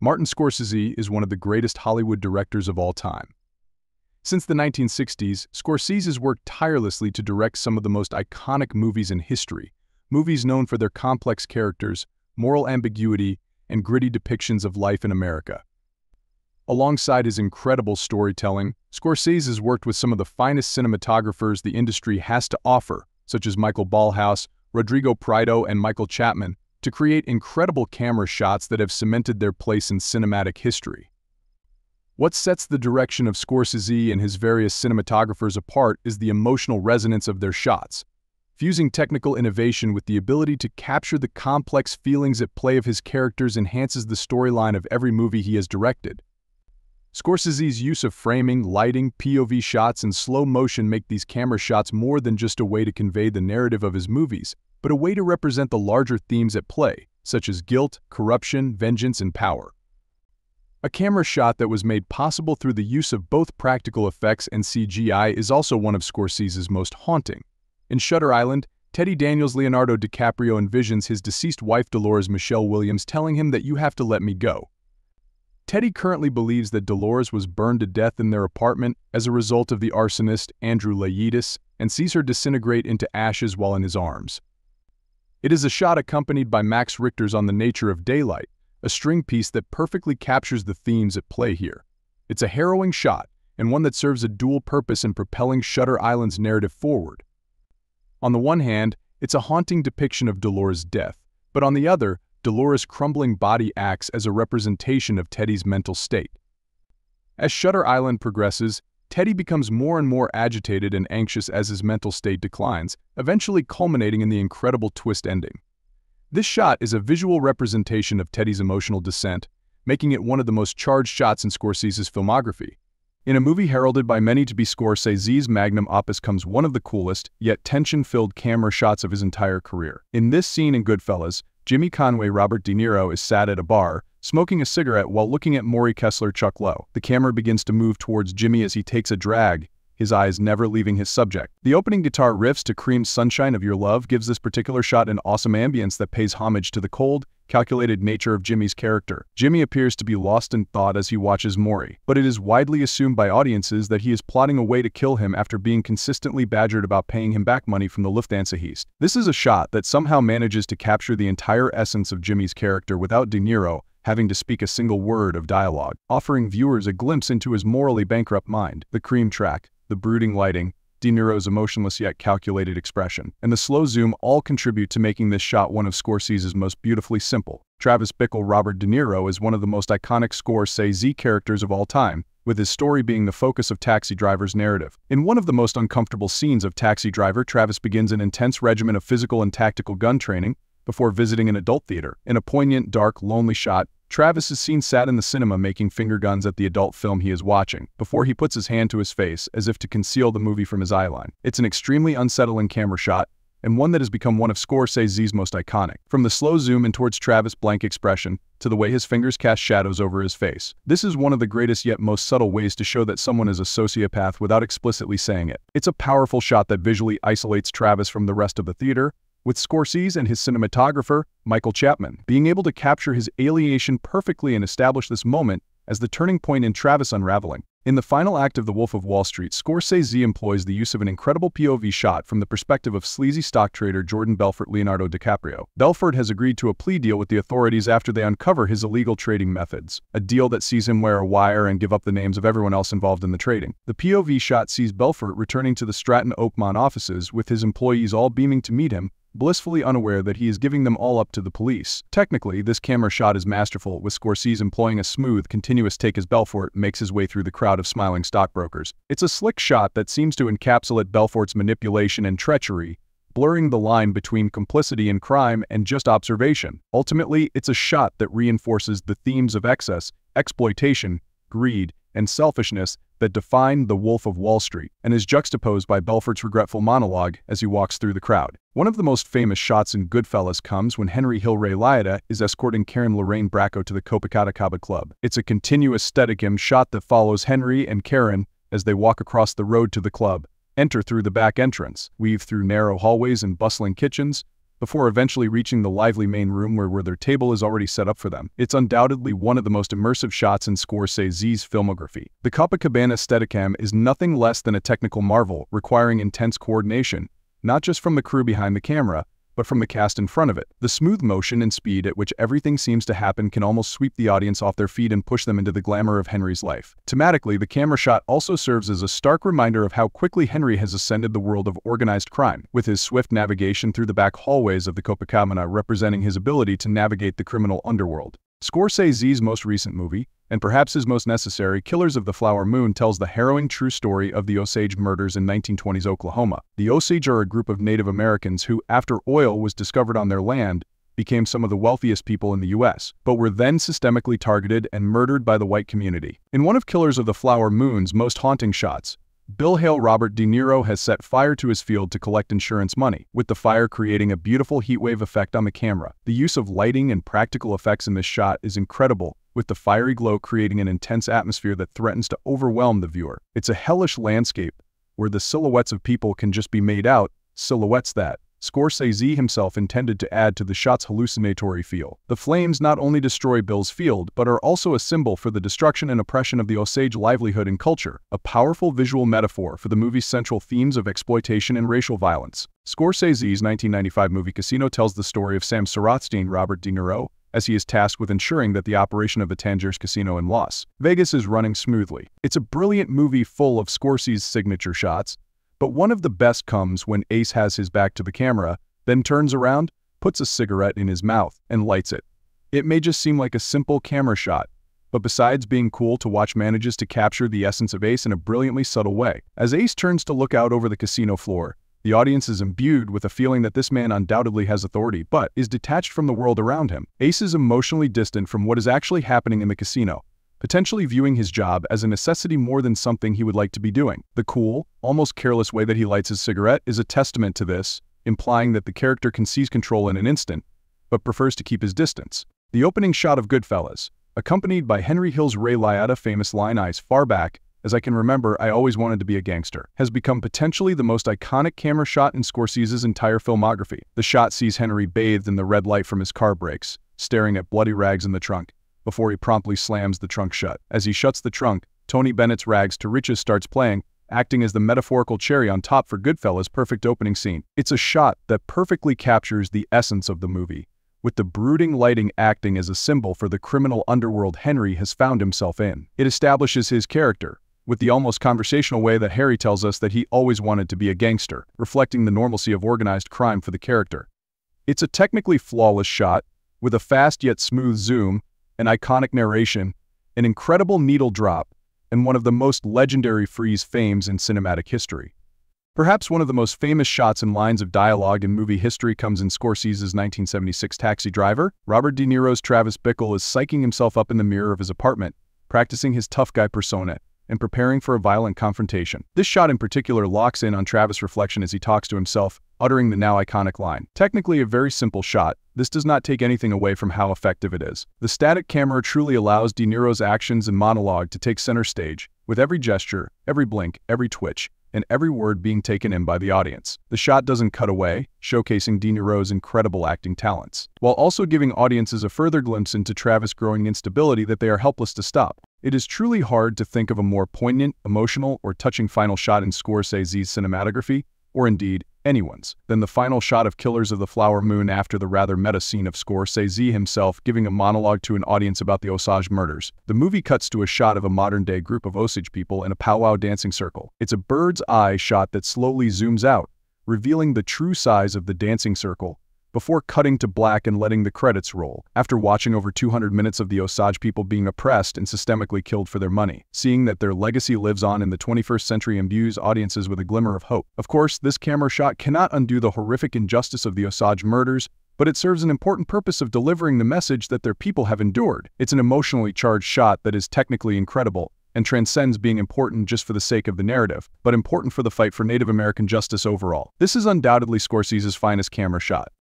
Martin Scorsese is one of the greatest Hollywood directors of all time. Since the 1960s, Scorsese has worked tirelessly to direct some of the most iconic movies in history, movies known for their complex characters, moral ambiguity, and gritty depictions of life in America. Alongside his incredible storytelling, Scorsese has worked with some of the finest cinematographers the industry has to offer, such as Michael Ballhaus, Rodrigo Prieto, and Michael Chapman, to create incredible camera shots that have cemented their place in cinematic history. What sets the direction of Scorsese and his various cinematographers apart is the emotional resonance of their shots. Fusing technical innovation with the ability to capture the complex feelings at play of his characters enhances the storyline of every movie he has directed. Scorsese's use of framing, lighting, POV shots, and slow motion make these camera shots more than just a way to convey the narrative of his movies, but a way to represent the larger themes at play, such as guilt, corruption, vengeance, and power. A camera shot that was made possible through the use of both practical effects and CGI is also one of Scorsese's most haunting. In Shutter Island, Teddy Daniels' Leonardo DiCaprio envisions his deceased wife Dolores Michelle Williams telling him that "you have to let me go." Teddy currently believes that Dolores was burned to death in their apartment as a result of the arsonist Andrew Laïdis and sees her disintegrate into ashes while in his arms. It is a shot accompanied by Max Richter's On the Nature of Daylight, a string piece that perfectly captures the themes at play here. It's a harrowing shot, and one that serves a dual purpose in propelling Shutter Island's narrative forward. On the one hand, it's a haunting depiction of Dolores' death, but on the other, Dolores' crumbling body acts as a representation of Teddy's mental state. As Shutter Island progresses, Teddy becomes more and more agitated and anxious as his mental state declines, eventually culminating in the incredible twist ending. This shot is a visual representation of Teddy's emotional descent, making it one of the most charged shots in Scorsese's filmography. In a movie heralded by many to be Scorsese's magnum opus comes one of the coolest, yet tension-filled camera shots of his entire career. In this scene in Goodfellas, Jimmy Conway Robert De Niro is sat at a bar, smoking a cigarette while looking at Maury Kessler Chuck Lowe. The camera begins to move towards Jimmy as he takes a drag, his eyes never leaving his subject. The opening guitar riffs to Cream's Sunshine of Your Love gives this particular shot an awesome ambience that pays homage to the cold, calculated nature of Jimmy's character. Jimmy appears to be lost in thought as he watches Maury, but it is widely assumed by audiences that he is plotting a way to kill him after being consistently badgered about paying him back money from the Lufthansa heist. This is a shot that somehow manages to capture the entire essence of Jimmy's character without De Niro having to speak a single word of dialogue, offering viewers a glimpse into his morally bankrupt mind. The Cream track, the brooding lighting, De Niro's emotionless yet calculated expression, and the slow zoom all contribute to making this shot one of Scorsese's most beautifully simple. Travis Bickle Robert De Niro is one of the most iconic Scorsese characters of all time, with his story being the focus of Taxi Driver's narrative. In one of the most uncomfortable scenes of Taxi Driver, Travis begins an intense regimen of physical and tactical gun training before visiting an adult theater. In a poignant, dark, lonely shot, Travis is seen sat in the cinema making finger guns at the adult film he is watching, before he puts his hand to his face as if to conceal the movie from his eyeline. It's an extremely unsettling camera shot, and one that has become one of Scorsese's most iconic. From the slow zoom in towards Travis' blank expression, to the way his fingers cast shadows over his face. This is one of the greatest yet most subtle ways to show that someone is a sociopath without explicitly saying it. It's a powerful shot that visually isolates Travis from the rest of the theater, with Scorsese and his cinematographer, Michael Chapman, being able to capture his alienation perfectly and establish this moment as the turning point in Travis' unraveling. In the final act of The Wolf of Wall Street, Scorsese employs the use of an incredible POV shot from the perspective of sleazy stock trader Jordan Belfort Leonardo DiCaprio. Belfort has agreed to a plea deal with the authorities after they uncover his illegal trading methods, a deal that sees him wear a wire and give up the names of everyone else involved in the trading. The POV shot sees Belfort returning to the Stratton Oakmont offices with his employees all beaming to meet him, blissfully unaware that he is giving them all up to the police. Technically, this camera shot is masterful, with Scorsese employing a smooth, continuous take as Belfort makes his way through the crowd of smiling stockbrokers. It's a slick shot that seems to encapsulate Belfort's manipulation and treachery, blurring the line between complicity in crime and just observation. Ultimately, it's a shot that reinforces the themes of excess, exploitation, greed, and selfishness that define The Wolf of Wall Street, and is juxtaposed by Belfort's regretful monologue as he walks through the crowd. One of the most famous shots in Goodfellas comes when Henry Hill Ray Liotta is escorting Karen Lorraine Bracco to the Copacabana Club. It's a continuous Steadicam shot that follows Henry and Karen as they walk across the road to the club, enter through the back entrance, weave through narrow hallways and bustling kitchens, before eventually reaching the lively main room where their table is already set up for them. It's undoubtedly one of the most immersive shots in Scorsese's filmography. The Copacabana Steadicam is nothing less than a technical marvel, requiring intense coordination, not just from the crew behind the camera, but from the cast in front of it. The smooth motion and speed at which everything seems to happen can almost sweep the audience off their feet and push them into the glamour of Henry's life. Thematically, the camera shot also serves as a stark reminder of how quickly Henry has ascended the world of organized crime, with his swift navigation through the back hallways of the Copacabana representing his ability to navigate the criminal underworld. Scorsese's most recent movie, and perhaps his most necessary, Killers of the Flower Moon, tells the harrowing true story of the Osage murders in 1920s Oklahoma. The Osage are a group of Native Americans who, after oil was discovered on their land, became some of the wealthiest people in the U.S., but were then systemically targeted and murdered by the white community. In one of Killers of the Flower Moon's most haunting shots, Billhale Robert De Niro has set fire to his field to collect insurance money, with the fire creating a beautiful heatwave effect on the camera. The use of lighting and practical effects in this shot is incredible, with the fiery glow creating an intense atmosphere that threatens to overwhelm the viewer. It's a hellish landscape where the silhouettes of people can just be made out, silhouettes that Scorsese himself intended to add to the shot's hallucinatory feel. The flames not only destroy Bill's field, but are also a symbol for the destruction and oppression of the Osage livelihood and culture, a powerful visual metaphor for the movie's central themes of exploitation and racial violence. Scorsese's 1995 movie Casino tells the story of Sam Rothstein, Robert De Niro, as he is tasked with ensuring that the operation of the Tangiers Casino in Las Vegas is running smoothly. It's a brilliant movie full of Scorsese's signature shots, but one of the best comes when Ace has his back to the camera, then turns around, puts a cigarette in his mouth, and lights it. It may just seem like a simple camera shot, but besides being cool to watch, manages to capture the essence of Ace in a brilliantly subtle way. As Ace turns to look out over the casino floor, the audience is imbued with a feeling that this man undoubtedly has authority, but is detached from the world around him. Ace is emotionally distant from what is actually happening in the casino, potentially viewing his job as a necessity more than something he would like to be doing. The cool, almost careless way that he lights his cigarette is a testament to this, implying that the character can seize control in an instant, but prefers to keep his distance. The opening shot of Goodfellas, accompanied by Henry Hill's Ray Liotta's famous line, "As far back as I can remember, I always wanted to be a gangster," has become potentially the most iconic camera shot in Scorsese's entire filmography. The shot sees Henry bathed in the red light from his car brakes, staring at bloody rags in the trunk, before he promptly slams the trunk shut. As he shuts the trunk, Tony Bennett's Rags to Riches starts playing, acting as the metaphorical cherry on top for Goodfellas' perfect opening scene. It's a shot that perfectly captures the essence of the movie, with the brooding lighting acting as a symbol for the criminal underworld Henry has found himself in. It establishes his character, with the almost conversational way that Harry tells us that he always wanted to be a gangster, reflecting the normalcy of organized crime for the character. It's a technically flawless shot, with a fast yet smooth zoom, an iconic narration, an incredible needle drop, and one of the most legendary freeze frames in cinematic history. Perhaps one of the most famous shots and lines of dialogue in movie history comes in Scorsese's 1976 Taxi Driver. Robert De Niro's Travis Bickle is psyching himself up in the mirror of his apartment, practicing his tough guy persona, and preparing for a violent confrontation. This shot in particular locks in on Travis' reflection as he talks to himself, uttering the now iconic line. Technically a very simple shot, this does not take anything away from how effective it is. The static camera truly allows De Niro's actions and monologue to take center stage, with every gesture, every blink, every twitch, and every word being taken in by the audience. The shot doesn't cut away, showcasing De Niro's incredible acting talents, while also giving audiences a further glimpse into Travis' growing instability that they are helpless to stop. It is truly hard to think of a more poignant, emotional, or touching final shot in Scorsese's cinematography, or indeed, anyone's, than the final shot of Killers of the Flower Moon after the rather meta scene of Scorsese himself giving a monologue to an audience about the Osage murders. The movie cuts to a shot of a modern-day group of Osage people in a powwow dancing circle. It's a bird's-eye shot that slowly zooms out, revealing the true size of the dancing circle, before cutting to black and letting the credits roll. After watching over 200 minutes of the Osage people being oppressed and systemically killed for their money, seeing that their legacy lives on in the 21st century imbues audiences with a glimmer of hope. Of course, this camera shot cannot undo the horrific injustice of the Osage murders, but it serves an important purpose of delivering the message that their people have endured. It's an emotionally charged shot that is technically incredible, and transcends being important just for the sake of the narrative, but important for the fight for Native American justice overall. This is undoubtedly Scorsese's finest camera shot.